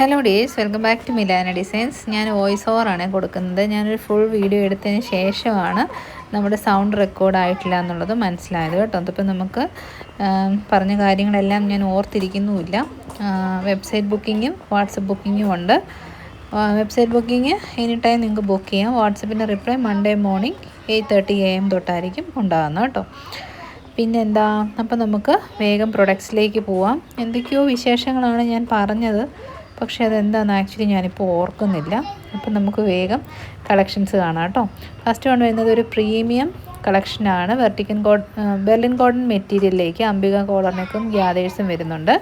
Hello days, welcome back to Milana designs. ഞാൻ voice ഓവറാണ് കൊടുക്കുന്നത്. ഞാനൊരു ഫുൾ വീഡിയോ എടുത്തതിന് ശേഷമാണ് നമ്മുടെ സൗണ്ട് റെക്കോർഡായിട്ടില്ല എന്നുള്ളത് മനസ്സിലായത് കേട്ടോ. അതിപ്പോൾ നമുക്ക് പറഞ്ഞ കാര്യങ്ങളെല്ലാം ഞാൻ ഓർത്തിരിക്കുന്നുമില്ല. വെബ്സൈറ്റ് ബുക്കിങ്ങും വാട്സപ്പ് ബുക്കിങ്ങും ഉണ്ട്. വെബ്സൈറ്റ് ബുക്കിംഗ് എനി ടൈം നിങ്ങൾക്ക് ബുക്ക് ചെയ്യാം. വാട്സപ്പിൻ്റെ റിപ്ലൈ മൺഡേ മോർണിംഗ് 8:30 AM തൊട്ടായിരിക്കും ഉണ്ടാകുന്നത് കേട്ടോ. പിന്നെന്താ, അപ്പോൾ നമുക്ക് വേഗം പ്രൊഡക്ട്സിലേക്ക് പോവാം. എന്തൊക്കെയോ വിശേഷങ്ങളാണ് ഞാൻ പറഞ്ഞത്, പക്ഷേ അതെന്താണെന്ന് ആക്ച്വലി ഞാനിപ്പോൾ ഓർക്കുന്നില്ല. അപ്പം നമുക്ക് വേഗം കളക്ഷൻസ് കാണാം കേട്ടോ. ഫസ്റ്റ് വൺ വരുന്നത് ഒരു പ്രീമിയം കളക്ഷനാണ്. ബെർലിൻ കോട്ടൺ മെറ്റീരിയലിലേക്ക് അംബിക കോളർനെക്കും ഗ്യാദേഴ്സും വരുന്നുണ്ട്.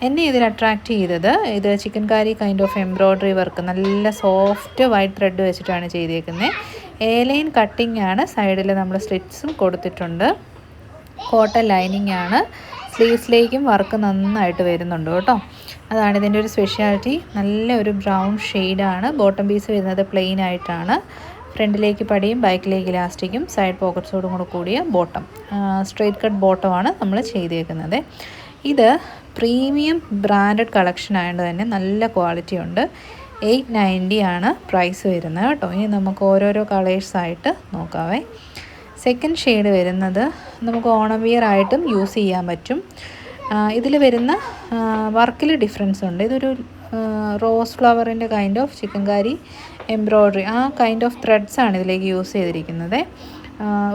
എന്നെ ഇതിൽ അട്രാക്റ്റ് ചെയ്തത് ഇത് chicken Carrie kind of embroidery work, നല്ല സോഫ്റ്റ് വൈറ്റ് ത്രെഡ് വെച്ചിട്ടാണ് ചെയ്തേക്കുന്നത്. എ-ലൈൻ കട്ടിംഗ് ആണ്. സൈഡിൽ നമ്മൾ സ്ലിറ്റ്സും കൊടുത്തിട്ടുണ്ട്. കോട്ടൺ ലൈനിങ് ആണ്. സ്ലീവ്സിലേക്കും വർക്ക് നന്നായിട്ട് വരുന്നുണ്ട് കേട്ടോ. അതാണ് ഇതിൻ്റെ ഒരു സ്പെഷ്യാലിറ്റി. നല്ല ഒരു ബ്രൗൺ ഷെയ്ഡാണ്. ബോട്ടം പീസ് വരുന്നത് പ്ലെയിൻ ആയിട്ടാണ്. ഫ്രണ്ടിലേക്ക് പടിയും ബാക്കിലേക്ക് ഇലാസ്റ്റിക്കും സൈഡ് പോക്കറ്റ്സോടും കൂടെ കൂടിയ ബോട്ടം, സ്ട്രെയിറ്റ് കട്ട് ബോട്ടമാണ് നമ്മൾ ചെയ്തേക്കുന്നത്. ഇത് പ്രീമിയം ബ്രാൻഡഡ് കളക്ഷൻ ആയതുകൊണ്ട് തന്നെ നല്ല ക്വാളിറ്റി ഉണ്ട്. 890 ആണ് പ്രൈസ് വരുന്നത് കേട്ടോ. ഇനി നമുക്ക് ഓരോരോ കളേഴ്സായിട്ട് നോക്കാവേ. സെക്കൻഡ് ഷെയ്ഡ് വരുന്നത് നമുക്ക് ഓണം വിയർ ആയിട്ടും യൂസ് ചെയ്യാൻ പറ്റും. ഇതിൽ വരുന്ന വർക്കിൽ ഡിഫറൻസ് ഉണ്ട്. ഇതൊരു റോസ് ഫ്ലവറിൻ്റെ kind of chikankari embroidery, ആ കൈൻഡ് ഓഫ് ത്രെഡ്സാണ് ഇതിലേക്ക് യൂസ് ചെയ്തിരിക്കുന്നത്.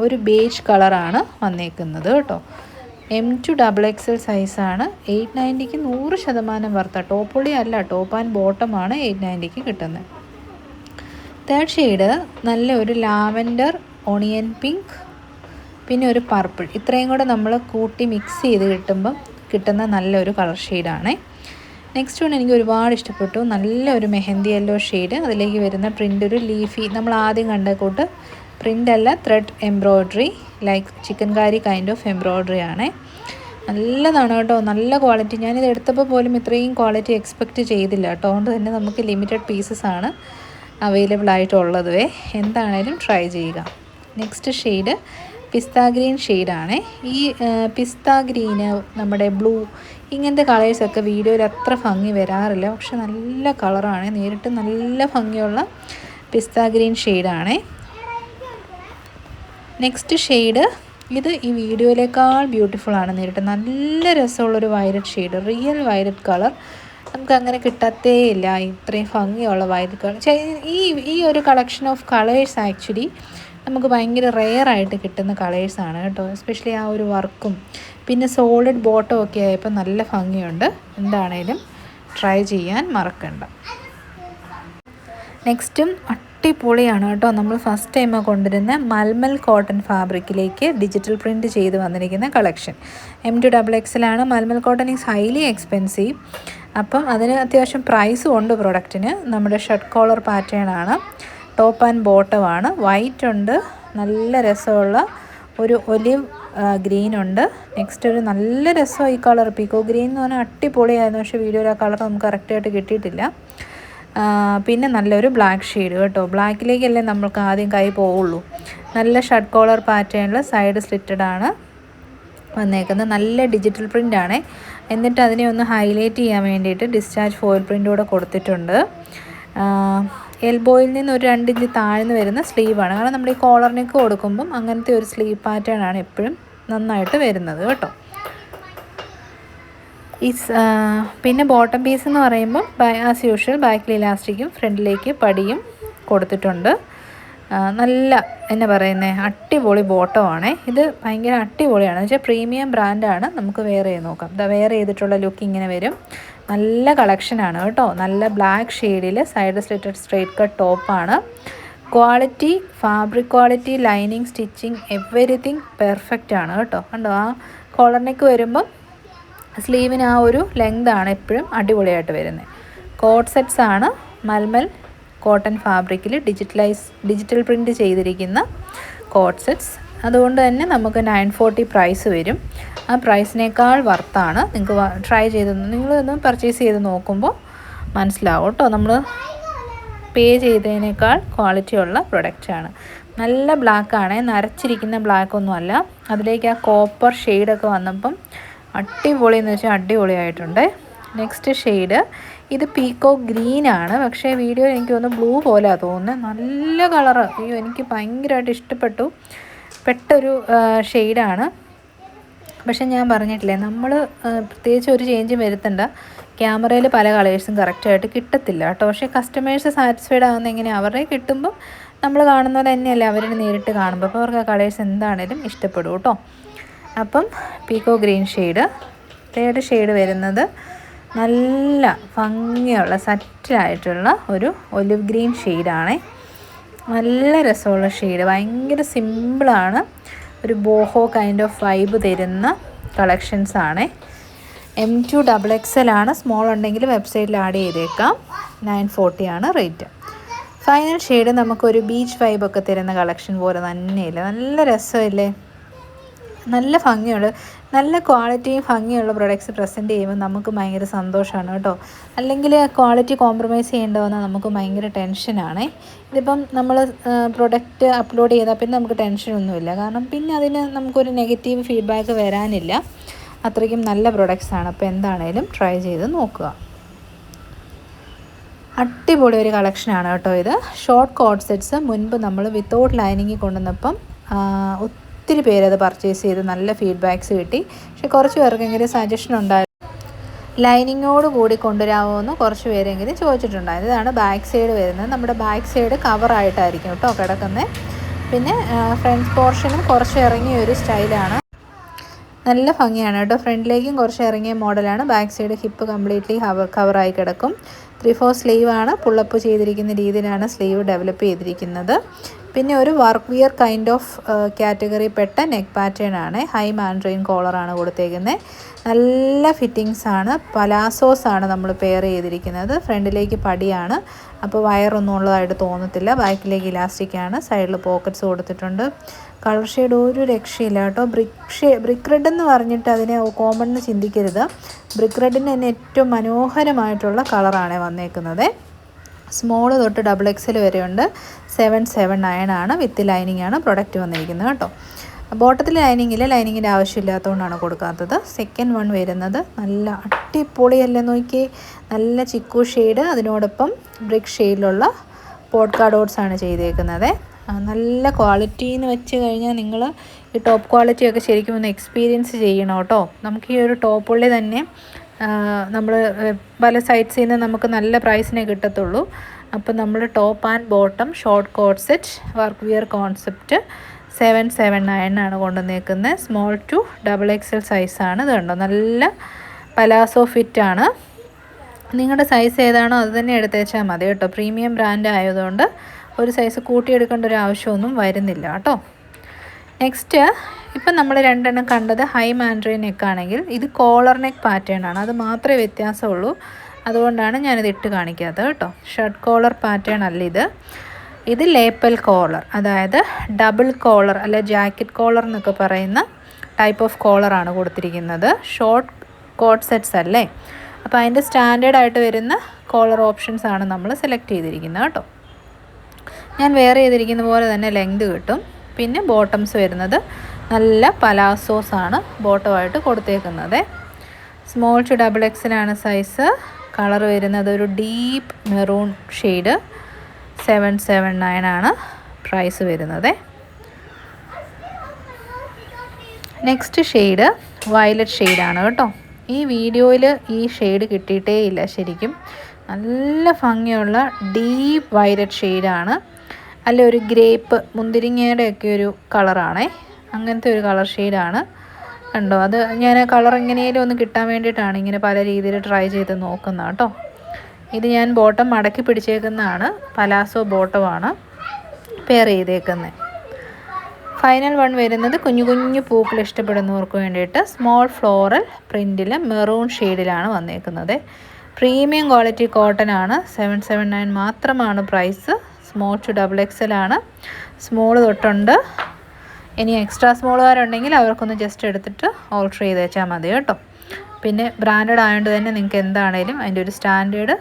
ഒരു ബേജ് കളറാണ് വന്നേക്കുന്നത് കേട്ടോ. M2 XXL സൈസാണ്. 890ക്ക് 100% വർത്ത. ടോപ്പൊളി അല്ല, ടോപ്പ് ആൻഡ് ബോട്ടമാണ് 890ക്ക് കിട്ടുന്നത്. തേർഡ് ഷെയ്ഡ് നല്ല ഒരു ലാവൻഡർ, ഓണിയൻ പിങ്ക്, പിന്നെ ഒരു പർപ്പിൾ. ഇത്രയും കൂടെ നമ്മൾ കൂട്ടി മിക്സ് ചെയ്ത് കിട്ടുന്ന നല്ലൊരു കളർ ഷെയ്ഡാണ്. നെക്സ്റ്റ് വൺ എനിക്ക് ഒരുപാട് ഇഷ്ടപ്പെട്ടു. നല്ലൊരു മെഹന്തി യെല്ലോ ഷെയ്ഡ്. അതിലേക്ക് വരുന്ന പ്രിൻ്റ് ഒരു ലീഫി, നമ്മൾ ആദ്യം കണ്ട കൂട്ട് പ്രിൻ്റ് അല്ല, thread embroidery, like chicken Carrie kind of embroidery ആണ്. നല്ലതാണ് കേട്ടോ, നല്ല ക്വാളിറ്റി. ഞാനിത് എടുത്തപ്പോൾ പോലും ഇത്രയും ക്വാളിറ്റി എക്സ്പെക്റ്റ് ചെയ്തില്ല കേട്ടോ. അതുകൊണ്ട് തന്നെ നമുക്ക് ലിമിറ്റഡ് പീസസ് ആണ് അവൈലബിൾ ആയിട്ടുള്ളത്. എന്താണേലും ട്രൈ ചെയ്യുക. നെക്സ്റ്റ് ഷെയ്ഡ് പിസ്ത ഗ്രീൻ ഷെയ്ഡാണ്. ഈ പിസ്ത ഗ്രീന്, നമ്മുടെ ബ്ലൂ, ഇങ്ങനത്തെ കളേഴ്സൊക്കെ വീഡിയോയിൽ അത്ര ഭംഗി വരാറില്ല, പക്ഷെ നല്ല കളറാണ്. നേരിട്ട് നല്ല ഭംഗിയുള്ള പിസ്ത ഗ്രീൻ ഷെയ്ഡാണ്. നെക്സ്റ്റ് ഷെയ്ഡ് ഇത് ഈ വീഡിയോയിലേക്കാൾ ബ്യൂട്ടിഫുൾ ആണ്. നേരിട്ട് നല്ല രസമുള്ളൊരു violet shade, real violet colour. നമുക്ക് അങ്ങനെ കിട്ടത്തേ ഇല്ല ഇത്രയും ഭംഗിയുള്ള വയലറ്റ് കളർ. ഈ ഒരു കളക്ഷൻ ഓഫ് കളേഴ്സ് ആക്ച്വലി നമുക്ക് ഭയങ്കര റെയറായിട്ട് കിട്ടുന്ന കളേഴ്സാണ് കേട്ടോ. എസ്പെഷ്യലി ആ ഒരു വർക്കും പിന്നെ സോളിഡ് ബോട്ടം ഒക്കെ ആയപ്പോൾ നല്ല ഭംഗിയുണ്ട്. എന്താണേലും ട്രൈ ചെയ്യാൻ മറക്കണ്ട. നെക്സ്റ്റും അടിപൊളിയാണ് കേട്ടോ. നമ്മൾ ഫസ്റ്റ് ടൈം കൊണ്ടുവരുന്ന മൽമൽ കോട്ടൺ ഫാബ്രിക്കിലേക്ക് ഡിജിറ്റൽ പ്രിൻറ്റ് ചെയ്ത് വന്നിരിക്കുന്ന കളക്ഷൻ. M2 XXL ആണ്. Malmal cotton is highly expensive. അപ്പം അതിന് അത്യാവശ്യം പ്രൈസും ഉണ്ട് പ്രൊഡക്റ്റിന്. നമ്മുടെ ഷർട്ട് കോളർ പാറ്റേൺ ആണ്. ടോപ്പ് ആൻഡ് ബോട്ടമാണ്. വൈറ്റ് ഉണ്ട്, നല്ല രസമുള്ള ഒരു ഒലിവ് ഗ്രീൻ ഉണ്ട്. നെക്സ്റ്റ് ഒരു നല്ല രസം ഈ കളർ പീക്കോ ഗ്രീൻ എന്ന് പറഞ്ഞാൽ അടിപൊളിയായിരുന്നു, പക്ഷേ വീഡിയോയിൽ ആ കളർ നമുക്ക് കറക്റ്റായിട്ട് കിട്ടിയിട്ടില്ല. പിന്നെ നല്ലൊരു ബ്ലാക്ക് ഷെയ്ഡ് കേട്ടോ. ബ്ലാക്കിലേക്കല്ലേ നമ്മൾക്ക് ആദ്യം കൈ പോവുള്ളൂ. നല്ല ഷർട്ട് കോളർ പാറ്റേണിൽ സൈഡ് സ്ലിറ്റഡ് ആണ് വന്നേക്കുന്നത്. നല്ല ഡിജിറ്റൽ പ്രിൻ്റ് ആണ്. എന്നിട്ട് അതിനെ ഒന്ന് ഹൈലൈറ്റ് ചെയ്യാൻ വേണ്ടിയിട്ട് ഡിസ്ചാർജ് ഫോയിൽ പ്രിൻ്റ് കൂടെ കൊടുത്തിട്ടുണ്ട്. എൽബോയിൽ നിന്ന് ഒരു 2 ഇഞ്ച് താഴ്ന്ന് വരുന്ന സ്ലീവാണ്. കാരണം നമ്മൾ ഈ കോളറിനൊക്കെ കൊടുക്കുമ്പം അങ്ങനത്തെ ഒരു സ്ലീവ് പാറ്റേൺ ആണ് എപ്പോഴും നന്നായിട്ട് വരുന്നത് കേട്ടോ. പിന്നെ ബോട്ടം പീസ് എന്ന് പറയുമ്പോൾ ആസ് യൂഷ്വൽ ബാക്കിൽ ഇലാസ്റ്റിക്കും ഫ്രണ്ടിലേക്ക് പടിയും കൊടുത്തിട്ടുണ്ട്. നല്ല എന്നാ പറയുന്നത്, അടിപൊളി ബോട്ടമാണ്. ഇത് ഭയങ്കര അടിപൊളിയാണ്. എന്ന് വെച്ചാൽ പ്രീമിയം ബ്രാൻഡാണ്. നമുക്ക് വേറെ ചെയ്ത് നോക്കാം. വേറെ ചെയ്തിട്ടുള്ള ലുക്ക് ഇങ്ങനെ വരും. നല്ല കളക്ഷനാണ് കേട്ടോ. നല്ല ബ്ലാക്ക് ഷെയ്ഡിൽ സൈഡ് സ്ലിറ്റഡ് സ്ട്രെയിറ്റ് കട്ട് ടോപ്പാണ്. Quality, fabric quality, lining, stitching, everything perfect ആണ് കേട്ടോ. കണ്ടോ, ആ കോളറിനേക്ക് വരുമ്പം സ്ലീവിന് ആ ഒരു ലെങ്താണ് എപ്പോഴും അടിപൊളിയായിട്ട് വരുന്നത്. കോട്ട് സെറ്റ്സ് ആണ്. മൽമൽ കോട്ടൺ ഫാബ്രിക്കിൽ ഡിജിറ്റൽ പ്രിൻറ്റ് ചെയ്തിരിക്കുന്ന കോട്ട് സെറ്റ്സ്. അതുകൊണ്ട് തന്നെ നമുക്ക് 940 പ്രൈസ് വരും. ആ പ്രൈസിനേക്കാൾ വർത്താണ്. നിങ്ങൾക്ക് ട്രൈ ചെയ്ത് നിങ്ങളൊന്ന് പർച്ചേസ് ചെയ്ത് നോക്കുമ്പോൾ മനസ്സിലാവും കേട്ടോ. നമ്മൾ പേ ചെയ്തതിനേക്കാൾ ക്വാളിറ്റിയുള്ള പ്രൊഡക്റ്റാണ്. നല്ല ബ്ലാക്കാണ്, നരച്ചിരിക്കുന്ന ബ്ലാക്കൊന്നുമല്ല. അതിലേക്ക് ആ കോപ്പർ ഷെയ്ഡൊക്കെ വന്നപ്പം അടിപൊളി എന്ന് വെച്ചാൽ അടിപൊളിയായിട്ടുണ്ട്. നെക്സ്റ്റ് ഷെയ്ഡ് ഇത് പീക്കോക്ക് ഗ്രീൻ ആണ്. പക്ഷേ വീഡിയോ എനിക്ക് തോന്നുന്നു ബ്ലൂ പോലെയാണ് തോന്നുന്നത്. നല്ല കളറ്, അയ്യോ എനിക്ക് ഭയങ്കരമായിട്ട് ഇഷ്ടപ്പെട്ടു. പെട്ടൊരു ഷെയ്ഡാണ്. പക്ഷെ ഞാൻ പറഞ്ഞിട്ടില്ലേ, നമ്മൾ പ്രത്യേകിച്ച് ഒരു ചേഞ്ചും വരുത്തണ്ട. ക്യാമറയിൽ പല കളേഴ്സും കറക്റ്റായിട്ട് കിട്ടത്തില്ല കേട്ടോ. പക്ഷേ കസ്റ്റമേഴ്സ് സാറ്റിസ്ഫൈഡ് ആകുന്ന എങ്ങനെയാണ്, അവരുടെ കിട്ടുമ്പം നമ്മൾ കാണുന്നത് തന്നെയല്ലേ അവരുടെ നേരിട്ട് കാണുമ്പോൾ. അപ്പോൾ അവർക്ക് ആ കളേഴ്സ് എന്താണേലും ഇഷ്ടപ്പെടും കേട്ടോ. അപ്പം പീക്കോ ഗ്രീൻ ഷെയ്ഡ്. തേർഡ് ഷെയ്ഡ് വരുന്നത് നല്ല ഭംഗിയുള്ള സറ്റിലായിട്ടുള്ള ഒരു ഒലിവ് ഗ്രീൻ ഷെയ്ഡാണേ. നല്ല രസമുള്ള ഷെയ്ഡ്, ഭയങ്കര സിമ്പിളാണ്. ഒരു ബോഹോ കൈൻഡ് ഓഫ് വൈബ് തരുന്ന കളക്ഷൻസാണേ. M2XXL ആണ്. സ്മോൾ ഉണ്ടെങ്കിൽ വെബ്സൈറ്റിൽ ആഡ് ചെയ്തേക്കാം. 940 ആണ് റേറ്റ്. ഫൈനൽ ഷെയ്ഡ് നമുക്കൊരു ബീച്ച് വൈബൊക്കെ തരുന്ന കളക്ഷൻ പോലെ തന്നെയില്ല, നല്ല രസമില്ലേ, നല്ല ഭംഗിയുണ്ട്. നല്ല ക്വാളിറ്റിയും ഭംഗിയുള്ള പ്രൊഡക്ട്സ് പ്രസൻറ്റ് ചെയ്യുമ്പോൾ നമുക്ക് ഭയങ്കര സന്തോഷമാണ് കേട്ടോ. അല്ലെങ്കിൽ ക്വാളിറ്റി കോംപ്രമൈസ് ചെയ്യേണ്ടി വന്നാൽ നമുക്ക് ഭയങ്കര ടെൻഷനാണേ. ഇതിപ്പം നമ്മൾ പ്രൊഡക്റ്റ് അപ്ലോഡ് ചെയ്താൽ പിന്നെ നമുക്ക് ടെൻഷനൊന്നുമില്ല. കാരണം പിന്നെ അതിന് നമുക്കൊരു നെഗറ്റീവ് ഫീഡ്ബാക്ക് വരാനില്ല. അത്രയ്ക്കും നല്ല പ്രൊഡക്ട്സാണ്. അപ്പോൾ എന്താണേലും ട്രൈ ചെയ്ത് നോക്കുക. അടിപൊളി ഒരു കളക്ഷനാണ് കേട്ടോ ഇത്. ഷോർട്ട് കോട്ട് സെറ്റ്സ് മുൻപ് നമ്മൾ വിത്തൗട്ട് ലൈനിങ് കൊണ്ടുവന്നപ്പം ഒത്തിരി പേരത് പർച്ചേസ് ചെയ്ത് നല്ല ഫീഡ്ബാക്ക്സ് കിട്ടി. പക്ഷേ കുറച്ച് പേർക്കെങ്കിലും സജഷൻ ഉണ്ടായിരുന്നു, ലൈനിങ്ങോട് കൂടി കൊണ്ടുവരാമോ കുറച്ച് പേരെങ്കിലും ചോദിച്ചിട്ടുണ്ടായിരുന്നു. ഇതാണ് ബാക്ക് സൈഡ് വരുന്നത്. നമ്മുടെ ബാക്ക് സൈഡ് കവറായിട്ടായിരിക്കും കേട്ടോ കിടക്കുന്നത്. പിന്നെ ഫ്രണ്ട് പോർഷനും കുറച്ച് ഇറങ്ങിയ ഒരു സ്റ്റൈലാണ്. നല്ല ഭംഗിയാണ് കേട്ടോ. ഫ്രണ്ടിലേക്കും കുറച്ച് ഇറങ്ങിയ മോഡലാണ്. ബാക്ക് സൈഡ് ഹിപ്പ് കംപ്ലീറ്റ്ലി കവറായി കിടക്കും. 3/4 സ്ലീവാണ്. പുള്ളപ്പ് ചെയ്തിരിക്കുന്ന രീതിയിലാണ് സ്ലീവ് ഡെവലപ്പ് ചെയ്തിരിക്കുന്നത്. പിന്നെ ഒരു work wear kind of category പെട്ട നെക്ക് പാറ്റേൺ ആണ്. ഹൈ മാൻഡ്രെയിൻ കോളറാണ് കൊടുത്തേക്കുന്നത്. നല്ല ഫിറ്റിങ്സ് ആണ്. പലാസോസ് ആണ് നമ്മൾ പെയർ ചെയ്തിരിക്കുന്നത്. ഫ്രണ്ടിലേക്ക് പടിയാണ്, അപ്പോൾ വയറൊന്നും ഉള്ളതായിട്ട് തോന്നത്തില്ല. ബാക്കിലേക്ക് ഇലാസ്റ്റിക്കാണ്. സൈഡിൽ പോക്കറ്റ്സ് കൊടുത്തിട്ടുണ്ട്. കളർ ഷെയ്ഡ് ഒരു രക്ഷയില്ല കേട്ടോ. ബ്രിക്ക് റെഡ് എന്ന് പറഞ്ഞിട്ട് അതിനെ കോമൺ എന്ന് ചിന്തിക്കരുത്. ബ്രിക്ക് റെഡിന് തന്നെ ഏറ്റവും മനോഹരമായിട്ടുള്ള കളറാണ് വന്നേക്കുന്നത്. സ്മോള് തൊട്ട് XXL വരെയുണ്ട്. 779 ആണ്. വിത്ത് ലൈനിങ് ആണ് പ്രൊഡക്റ്റ് വന്നിരിക്കുന്നത് കേട്ടോ. ബോട്ടത്തിൽ ലൈനിങ്ങിൻ്റെ ആവശ്യമില്ലാത്തതുകൊണ്ടാണ് കൊടുക്കാത്തത്. സെക്കൻഡ് വൺ വരുന്നത് നല്ല അടിപൊളിയല്ലേ നോക്കി, നല്ല ചിക്കു ഷെയ്ഡ്, അതിനോടൊപ്പം ബ്രിക്ക് ഷെയ്ഡിലുള്ള പോഡ്കാ ഡോട്ട്സ് ആണ് ചെയ്തേക്കുന്നത്. നല്ല ക്വാളിറ്റി എന്ന് വെച്ച് കഴിഞ്ഞാൽ നിങ്ങൾ ഈ ടോപ്പ് ക്വാളിറ്റിയൊക്കെ ശരിക്കും ഒന്ന് എക്സ്പീരിയൻസ് ചെയ്യണം കേട്ടോ. നമുക്ക് ഈ ഒരു ടോപ്പുള്ളി തന്നെ നമ്മൾ പല സൈറ്റ്സിൽ നിന്ന് നമുക്ക് നല്ല പ്രൈസിനെ കിട്ടത്തുള്ളൂ. അപ്പോൾ നമ്മൾ top and bottom short coat set work wear concept 779 ആണ് കൊണ്ടുവന്നേക്കുന്നത്. സ്മോൾ ടു XXL സൈസാണ്. ഇത് കണ്ടോ, നല്ല പലാസോ ഫിറ്റാണ്. നിങ്ങളുടെ സൈസ് ഏതാണോ അത് തന്നെ എടുത്തേച്ചാൽ മതി കേട്ടോ. പ്രീമിയം ബ്രാൻഡ് ആയതുകൊണ്ട് ഒരു സൈസ് കൂട്ടിയെടുക്കേണ്ട ഒരു ആവശ്യമൊന്നും വരുന്നില്ല കേട്ടോ. നെക്സ്റ്റ് ഇപ്പം നമ്മൾ രണ്ടെണ്ണം കണ്ടത് ഹൈ മാൻഡ്രെയിൻ നെക്കാണെങ്കിൽ ഇത് കോളർ നെക്ക് പാറ്റേൺ ആണ്. അത് മാത്രമേ വ്യത്യാസമുള്ളൂ. അതുകൊണ്ടാണ് ഞാനിത് ഇട്ട് കാണിക്കാത്തത് കേട്ടോ. ഷർട്ട് കോളർ പാറ്റേൺ അല്ല ഇത്. ഇത് ലേപ്പൽ കോളർ, അതായത് ഡബിൾ കോളർ അല്ലെ ജാക്കറ്റ് കോളർ എന്നൊക്കെ പറയുന്ന ടൈപ്പ് ഓഫ് കോളറാണ് കൊടുത്തിരിക്കുന്നത്. ഷോർട്ട് കോട്ട് സെറ്റ്സ് അല്ലേ, അപ്പോൾ അതിൻ്റെ സ്റ്റാൻഡേർഡായിട്ട് വരുന്ന കോളർ ഓപ്ഷൻസ് ആണ് നമ്മൾ സെലക്ട് ചെയ്തിരിക്കുന്നത് കേട്ടോ. ഞാൻ വെയർ ചെയ്തിരിക്കുന്ന പോലെ തന്നെ ലെങ്ത് കിട്ടും. പിന്നെ ബോട്ടംസ് വരുന്നത് നല്ല പലാസോസാണ് ബോട്ടമായിട്ട് കൊടുത്തേക്കുന്നത്. സ്മോൾ ടു XXL ആണ് സൈസ്. കളർ വരുന്നത് ഒരു ഡീപ്പ് മെറൂൺ ഷെയ്ഡ്. 779 ആണ് പ്രൈസ് വരുന്നത്. നെക്സ്റ്റ് ഷെയ്ഡ് വയലറ്റ് ഷെയ്ഡാണ് കേട്ടോ. ഈ വീഡിയോയിൽ ഈ ഷെയ്ഡ് കിട്ടിയിട്ടേ ഇല്ല ശരിക്കും. നല്ല ഭംഗിയുള്ള ഡീപ്പ് വയലറ്റ് ഷെയ്ഡാണ്. അല്ല ഒരു ഗ്രേപ്പ് മുന്തിരിങ്ങയുടെയൊക്കെ ഒരു കളറാണേ. അങ്ങനത്തെ ഒരു കളർ ഷെയ്ഡാണ്. കണ്ടോ, അത് ഞാൻ കളർ എങ്ങനെയും ഒന്ന് കിട്ടാൻ വേണ്ടിയിട്ടാണ് ഇങ്ങനെ പല രീതിയിൽ ട്രൈ ചെയ്ത് നോക്കുന്നത് കേട്ടോ. ഇത് ഞാൻ ബോട്ടം മടക്കി പിടിച്ചേക്കുന്നതാണ്. പലാസോ ബോട്ടമാണ് പെയർ ചെയ്തേക്കുന്നത്. ഫൈനൽ വൺ വരുന്നത് കുഞ്ഞു കുഞ്ഞു പൂക്കൾ ഇഷ്ടപ്പെടുന്നവർക്ക് വേണ്ടിയിട്ട് സ്മോൾ ഫ്ലോറൽ പ്രിൻറ്റിൽ മെറൂൺ ഷെയ്ഡിലാണ് വന്നേക്കുന്നത്. പ്രീമിയം ക്വാളിറ്റി കോട്ടൺ ആണ്. 779 മാത്രമാണ് പ്രൈസ്. സ്മോൾ ടു XXL ആണ്. സ്മോൾ തൊട്ടുണ്ട്. ഇനി എക്സ്ട്രാ സ്മോളുകാരുണ്ടെങ്കിൽ അവർക്കൊന്ന് ജസ്റ്റ് എടുത്തിട്ട് ഓൾട്ടർ ചെയ്ത് വെച്ചാൽ മതി കേട്ടോ. പിന്നെ ബ്രാൻഡഡ് ആയതുകൊണ്ട് തന്നെ നിങ്ങൾക്ക് എന്താണേലും അതിൻ്റെ ഒരു സ്റ്റാൻഡേർഡ്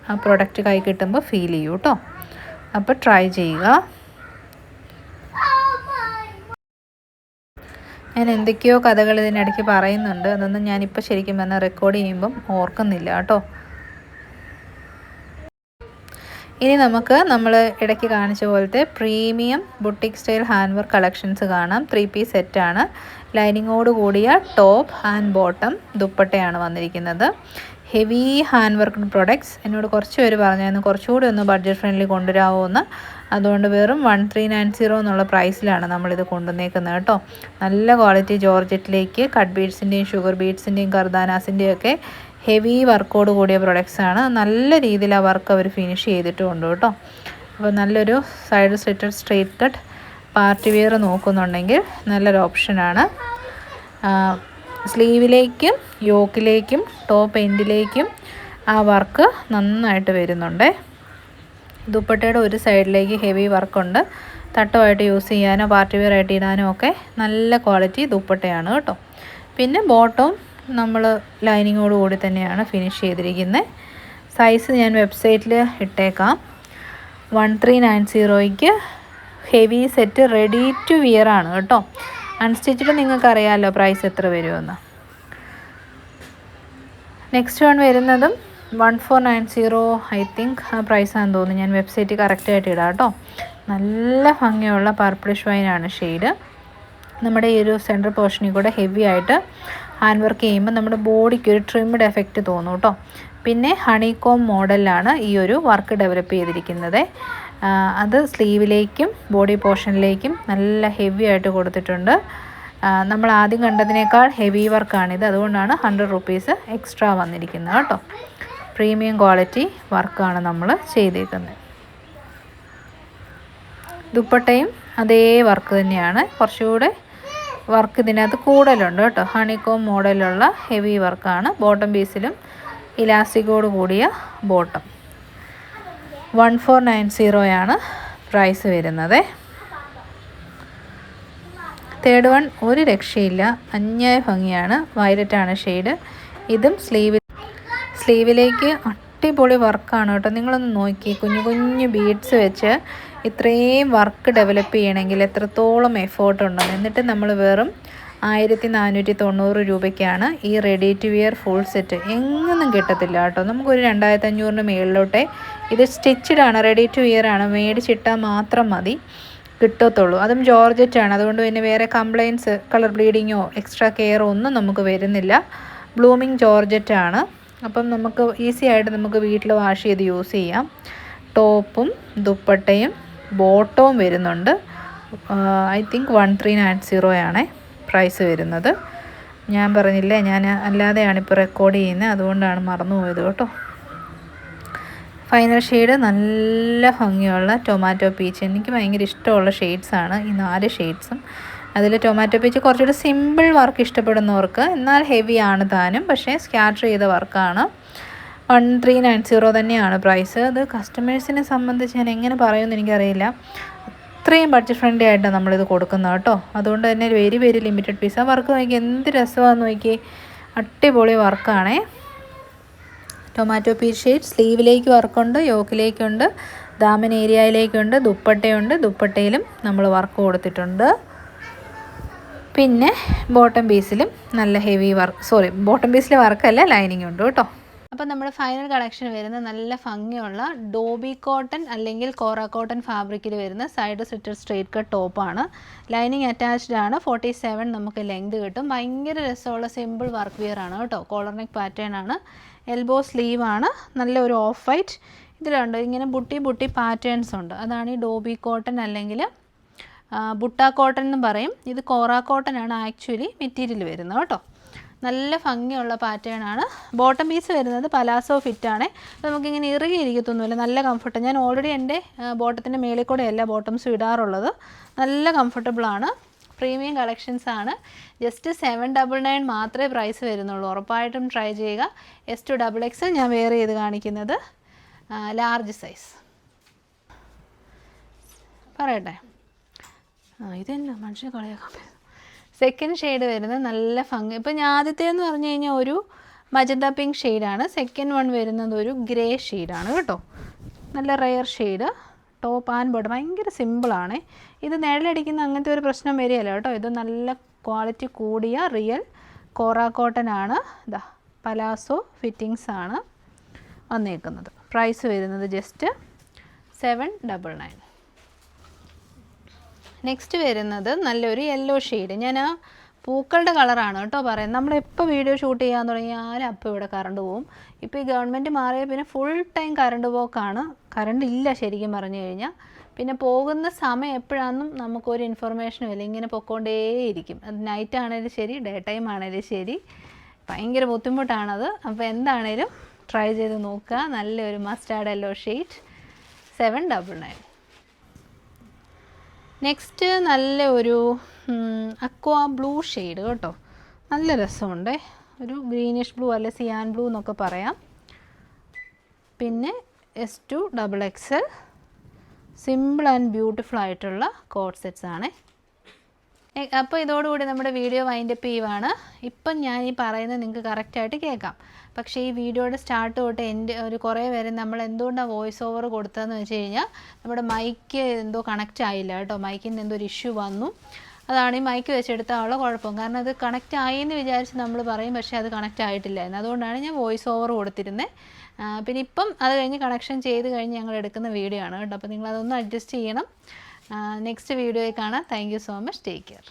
ആ പ്രൊഡക്റ്റ് കൈ കിട്ടുമ്പോൾ ഫീൽ ചെയ്യൂ കേട്ടോ. അപ്പോൾ ട്രൈ ചെയ്യുക. ഞാൻ എന്തൊക്കെയോ കഥകൾ ഇതിനിടയ്ക്ക് പറയുന്നുണ്ട്, അതൊന്നും ഞാനിപ്പോൾ ശരിക്കും പറഞ്ഞാൽ റെക്കോർഡ് ചെയ്യുമ്പം ഓർക്കുന്നില്ല കേട്ടോ. ഇനി നമുക്ക് നമ്മൾ ഇടയ്ക്ക് കാണിച്ച പോലത്തെ premium boutique style hand work collections കാണാം. 3 പീസ് സെറ്റാണ്. ലൈനിങ്ങോട് കൂടിയ ടോപ്പ് ആൻഡ് ബോട്ടം ദുപ്പട്ടയാണ് വന്നിരിക്കുന്നത്. Heavy hand work products. എന്നോട് കുറച്ച് പേര് പറഞ്ഞായിരുന്നു കുറച്ചുകൂടി ഒന്ന് ബഡ്ജറ്റ് ഫ്രണ്ട്ലി കൊണ്ടുവരാമോ എന്ന്. അതുകൊണ്ട് വെറും 1390 എന്നുള്ള പ്രൈസിലാണ് നമ്മളിത് കൊണ്ടുവന്നേക്കുന്നത് കേട്ടോ. നല്ല ക്വാളിറ്റി ജോർജറ്റിലേക്ക് കട്ട് ബീഡ്സിൻ്റെയും ഷുഗർ ബീഡ്സിൻ്റെയും കർദാനാസിൻ്റെയും ഒക്കെ ഹെവി വർക്കോട് കൂടിയ പ്രൊഡക്ട്സാണ്. നല്ല രീതിയിൽ ആ വർക്ക് അവർ ഫിനിഷ് ചെയ്തിട്ടുമുണ്ട് കേട്ടോ. അപ്പോൾ നല്ലൊരു side slitted straight cut party wear നോക്കുന്നുണ്ടെങ്കിൽ നല്ലൊരു ഓപ്ഷനാണ്. സ്ലീവിലേക്കും യോക്കിലേക്കും ടോപ്പ് എൻഡിലേക്കും ആ വർക്ക് നന്നായിട്ട് വരുന്നുണ്ട്. ദുപ്പട്ടയുടെ ഒരു സൈഡിലേക്ക് ഹെവി വർക്കുണ്ട്. തട്ടുമായിട്ട് യൂസ് ചെയ്യാനോ പാർട്ടി വെയർ ആയിട്ട് ഇടാനോ ഒക്കെ നല്ല ക്വാളിറ്റി ദുപ്പട്ടയാണ് കേട്ടോ. പിന്നെ ബോട്ടവും നമ്മൾ ലൈനിങ്ങോട് കൂടി തന്നെയാണ് ഫിനിഷ് ചെയ്തിരിക്കുന്നത്. സൈസ് ഞാൻ വെബ്സൈറ്റിൽ ഇട്ടേക്കാം. 1390 heavy set ready to wear ആണ് കേട്ടോ. അൺസ്റ്റിച്ചിട്ട് നിങ്ങൾക്ക് അറിയാമല്ലോ പ്രൈസ് എത്ര വരുമെന്ന്. നെക്സ്റ്റ് വൺ വരുന്നതും 1490 ഐ തിങ്ക് ആ പ്രൈസാണെന്ന് തോന്നുന്നു. ഞാൻ വെബ്സൈറ്റ് കറക്റ്റായിട്ട് ഇടാം കേട്ടോ. നല്ല ഭംഗിയുള്ള പർപ്പിളിഷ് വൈനാണ് ഷെയ്ഡ്. നമ്മുടെ ഈ ഒരു സെൻട്രൽ പോർഷനിൽ കൂടെ ഹെവി ആയിട്ട് ഹാൻഡ് വർക്ക് ചെയ്യുമ്പോൾ നമ്മുടെ ബോഡിക്ക് ഒരു ട്രിംഡ് എഫക്റ്റ് തോന്നും കേട്ടോ. പിന്നെ ഹണികോം മോഡലിലാണ് ഈ ഒരു വർക്ക് ഡെവലപ്പ് ചെയ്തിരിക്കുന്നത്. അത് സ്ലീവിലേക്കും ബോഡി പോർഷനിലേക്കും നല്ല ഹെവി ആയിട്ട് കൊടുത്തിട്ടുണ്ട്. നമ്മൾ ആദ്യം കണ്ടതിനേക്കാൾ ഹെവി വർക്കാണിത്. അതുകൊണ്ടാണ് 100 റുപ്പീസ് എക്സ്ട്രാ വന്നിരിക്കുന്നത് കേട്ടോ. പ്രീമിയം ക്വാളിറ്റി വർക്കാണ് നമ്മൾ ചെയ്തേക്കുന്നത്. ദുപ്പട്ടയും അതേ വർക്ക് തന്നെയാണ്. കുറച്ചുകൂടെ വർക്ക് ഇതിനകത്ത് കൂടുതലുണ്ട് കേട്ടോ. ഹണികോം മോഡലുള്ള ഹെവി വർക്കാണ്. ബോട്ടം പീസിലും ഇലാസ്റ്റിക്കോട് കൂടിയ ബോട്ടം. 1490 പ്രൈസ് വരുന്നത്. തേർഡ് വൺ ഒരു രക്ഷയില്ല, അന്യായ ഭംഗിയാണ്. വയലറ്റാണ് ഷെയ്ഡ്. ഇതും സ്ലീവിലേക്ക് അടിപൊളി വർക്കാണ് കേട്ടോ. നിങ്ങളൊന്ന് നോക്കി, കുഞ്ഞു കുഞ്ഞു ബീഡ്സ് വെച്ച് ഇത്രയും വർക്ക് ഡെവലപ്പ് ചെയ്യണമെങ്കിൽ എത്രത്തോളം എഫേർട്ട് ഉണ്ടെന്ന്. എന്നിട്ട് നമ്മൾ വെറും 1490 രൂപയ്ക്കാണ് ഈ ready to wear full set. എങ്ങൊന്നും കിട്ടത്തില്ല കേട്ടോ. നമുക്കൊരു 2500 മേളിലോട്ടേ ഇത് സ്റ്റിച്ചഡാണ്, റെഡി ടു വിയർ ആണ്, മേടിച്ചിട്ടാൽ മാത്രം മതി കിട്ടത്തുള്ളൂ. അതും ജോർജറ്റാണ്. അതുകൊണ്ട് പിന്നെ വേറെ കംപ്ലയിൻസ് കളർ ബ്ലീഡിങ്ങോ എക്സ്ട്രാ കെയറോ ഒന്നും നമുക്ക് വരുന്നില്ല. ബ്ലൂമിങ് ജോർജറ്റാണ്. അപ്പം നമുക്ക് ഈസി ആയിട്ട് നമുക്ക് വീട്ടിൽ വാഷ് ചെയ്ത് യൂസ് ചെയ്യാം. ടോപ്പും ദുപ്പട്ടയും ബോട്ടവും വരുന്നുണ്ട്. ഐ തിങ്ക് 1390 പ്രൈസ് വരുന്നത്. ഞാൻ പറഞ്ഞില്ലേ, ഞാൻ അല്ലാതെയാണ് ഇപ്പോൾ റെക്കോർഡ് ചെയ്യുന്നത്, അതുകൊണ്ടാണ് മറന്നുപോയത് കേട്ടോ. ഫൈനൽ ഷെയ്ഡ് നല്ല ഭംഗിയുള്ള ടൊമാറ്റോ പീച്ച്. എനിക്ക് ഭയങ്കര ഇഷ്ടമുള്ള ഷെയ്ഡ്സാണ് ഈ 4 ഷെയ്ഡ്സും. അതിൽ ടൊമാറ്റോ പീച്ച് കുറച്ചുകൂടി സിമ്പിൾ വർക്ക് ഇഷ്ടപ്പെടുന്നവർക്ക്, എന്നാൽ ഹെവി ആണ് താനും, പക്ഷേ സ്കാറ്റർ ചെയ്ത വർക്കാണ്. 1390 തന്നെയാണ് പ്രൈസ്. അത് കസ്റ്റമേഴ്സിനെ സംബന്ധിച്ച് ഞാൻ എങ്ങനെ പറയുമെന്ന് എനിക്കറിയില്ല. അത്രയും ബഡ്ജറ്റ് ഫ്രണ്ട്ലി ആയിട്ടാണ് നമ്മളിത് കൊടുക്കുന്നത് കേട്ടോ. അതുകൊണ്ട് തന്നെ വെരി വെരി ലിമിറ്റഡ് പീസ്. ആ വർക്ക് നോക്കി എന്ത് രസമാണെന്ന് നോക്കി, അടിപൊളി വർക്കാണേ. Tomato peach shade. സ്ലീവിലേക്ക് വർക്കുണ്ട്, യോക്കിലേക്കുണ്ട്, ദാമൻ ഏരിയയിലേക്കുണ്ട്, ദുപ്പട്ടയുണ്ട്. ദുപ്പട്ടയിലും നമ്മൾ വർക്ക് കൊടുത്തിട്ടുണ്ട്. പിന്നെ ബോട്ടം പീസിലും നല്ല ഹെവി വർക്ക്, ബോട്ടം പീസിലെ വർക്കല്ല, ലൈനിങ് ഉണ്ട് കേട്ടോ. അപ്പോൾ നമ്മുടെ ഫൈനൽ കളക്ഷൻ വരുന്ന നല്ല ഭംഗിയുള്ള ഡോബി കോട്ടൺ അല്ലെങ്കിൽ കോറ കോട്ടൺ ഫാബ്രിക്കിൽ വരുന്ന സൈഡ് സ്ലിറ്റഡ് സ്ട്രെയിറ്റ് കട്ട് ടോപ്പാണ്. ലൈനിങ് അറ്റാച്ച്ഡ് ആണ്. 47 നമുക്ക് ലെങ്ത് കിട്ടും. ഭയങ്കര രസമുള്ള സിമ്പിൾ വർക്ക് വെയർ ആണ് കേട്ടോ. കോളർ നെക്ക് പാറ്റേൺ ആണ്. എൽബോ സ്ലീവ് ആണ്. നല്ലൊരു ഓഫ് വൈറ്റ്. ഇതിലുണ്ട് ഇങ്ങനെ ബുട്ടി പാറ്റേൺസ് ഉണ്ട്. അതാണ് ഈ ഡോബി കോട്ടൺ അല്ലെങ്കിൽ ബുട്ട കോട്ടൺ എന്ന് പറയും. ഇത് കോറ കോട്ടൺ ആണ് ആക്ച്വലി മെറ്റീരിയൽ വരുന്നത് കേട്ടോ. നല്ല ഭംഗിയുള്ള പാറ്റേൺ ആണ്. ബോട്ടം പീസ് വരുന്നത് പലാസോ ഫിറ്റാണ്. നമുക്കിങ്ങനെ ഇറുകിയിരിക്കത്തൊന്നുമില്ല, നല്ല കംഫർട്ട്. ഞാൻ ഓൾറെഡി എൻ്റെ ബോട്ടത്തിൻ്റെ മേളിൽ കൂടെ അല്ല ബോട്ടംസ് ഇടാറുള്ളത്. നല്ല കംഫർട്ടബിളാണ്. പ്രീമിയം കളക്ഷൻസ് ആണ്. ജസ്റ്റ് 799 മാത്രമേ പ്രൈസ് വരുന്നുള്ളൂ. ഉറപ്പായിട്ടും ട്രൈ ചെയ്യുക. S to XXL ഞാൻ വെയർ ചെയ്ത് കാണിക്കുന്നത് ലാർജ് സൈസ്. പറയട്ടെ, ഇതല്ല മനുഷ്യ കളയാക്കാൻ പറ്റും. സെക്കൻഡ് ഷെയ്ഡ് വരുന്നത് നല്ല ഭംഗി. ഇപ്പം ഞാൻ ആദ്യത്തേന്ന് പറഞ്ഞു കഴിഞ്ഞാൽ ഒരു മജന്ത പിങ്ക് ഷെയ്ഡാണ്. സെക്കൻഡ് വൺ വരുന്നത് ഒരു ഗ്രേ ഷെയ്ഡാണ് കേട്ടോ. നല്ല rare shade. Top and bottom ഭയങ്കര സിമ്പിളാണ്. ഇത് നിഴലടിക്കുന്ന അങ്ങനത്തെ ഒരു പ്രശ്നം വരികയില്ല കേട്ടോ. ഇത് നല്ല ക്വാളിറ്റി കൂടിയ റിയൽ കോറ കോട്ടൺ ആണ്. ഇതാ പലാസോ ഫിറ്റിങ്സ് ആണ് വന്നേക്കുന്നത്. പ്രൈസ് വരുന്നത് ജസ്റ്റ് 799. നെക്സ്റ്റ് വരുന്നത് നല്ലൊരു യെല്ലോ ഷെയ്ഡ്. ഞാൻ ആ പൂക്കളുടെ കളറാണ് കേട്ടോ പറയുന്നത്. നമ്മളെപ്പോൾ വീഡിയോ ഷൂട്ട് ചെയ്യാൻ തുടങ്ങിയാലും അപ്പോൾ ഇവിടെ കറണ്ട് പോവും. ഇപ്പോൾ ഈ ഗവൺമെൻറ് മാറിയ പിന്നെ ഫുൾ ടൈം കറണ്ട് പോക്കാണ്. കറണ്ട് ഇല്ല ശരിക്കും പറഞ്ഞു കഴിഞ്ഞാൽ. പിന്നെ പോകുന്ന സമയം എപ്പോഴാണെന്നും നമുക്കൊരു ഇൻഫർമേഷനും ഇല്ല. ഇങ്ങനെ പൊയ്ക്കൊണ്ടേയിരിക്കും. അത് നൈറ്റ് ആണെങ്കിലും ശരി, ഡേ ടൈം ആണെങ്കിലും ശരി, ഭയങ്കര ബുദ്ധിമുട്ടാണത്. അപ്പോൾ എന്താണേലും ട്രൈ ചെയ്ത് നോക്കുക. നല്ലൊരു മസ്റ്റാർഡ് യെല്ലോ ഷെയ്ഡ് 799. നെക്സ്റ്റ് നല്ല ഒരു അക്വാ ബ്ലൂ ഷെയ്ഡ് കേട്ടോ. നല്ല രസമുണ്ട്. ഒരു ഗ്രീനിഷ് ബ്ലൂ അല്ലെ സിയാൻ ബ്ലൂ എന്നൊക്കെ പറയാം. പിന്നെ S2 XXL simple and beautiful ആയിട്ടുള്ള കോഡ് സെറ്റ്സ് ആണ്. അപ്പോൾ ഇതോടുകൂടി നമ്മുടെ വീഡിയോ വൈൻഡപ്പ് ചെയ്യുവാണ്. ഇപ്പം ഞാൻ ഈ പറയുന്നത് നിങ്ങൾക്ക് കറക്റ്റായിട്ട് കേൾക്കാം. പക്ഷേ ഈ വീഡിയോയുടെ സ്റ്റാർട്ട് തൊട്ട് എൻ്റെ ഒരു കുറേ പേര് നമ്മൾ എന്തുകൊണ്ടാണ് വോയിസ് ഓവർ കൊടുത്തതെന്ന് വെച്ച് കഴിഞ്ഞാൽ നമ്മുടെ മൈക്ക് എന്തോ കണക്റ്റ് ആയില്ല കേട്ടോ. മൈക്കിന് എന്തോ ഒരു ഇഷ്യൂ വന്നു. അതാണ് ഈ മൈക്ക് വെച്ചെടുത്താലുള്ള കുഴപ്പം. കാരണം അത് കണക്റ്റ് ആയി എന്ന് വിചാരിച്ച് നമ്മൾ പറയും, പക്ഷേ അത് കണക്റ്റ് ആയിട്ടില്ലായിരുന്നു. അതുകൊണ്ടാണ് ഞാൻ വോയിസ് ഓവർ കൊടുത്തിരുന്നത്. പിന്നെ ഇപ്പം അത് കഴിഞ്ഞ് കണക്ഷൻ ചെയ്ത് കഴിഞ്ഞ് ഞങ്ങൾ എടുക്കുന്ന വീഡിയോ ആണ് കേട്ടോ. അപ്പോൾ നിങ്ങളതൊന്ന് അഡ്ജസ്റ്റ് ചെയ്യണം. നെക്സ്റ്റ് വീഡിയോയിൽ കാണാം. Thank you so much. Take care.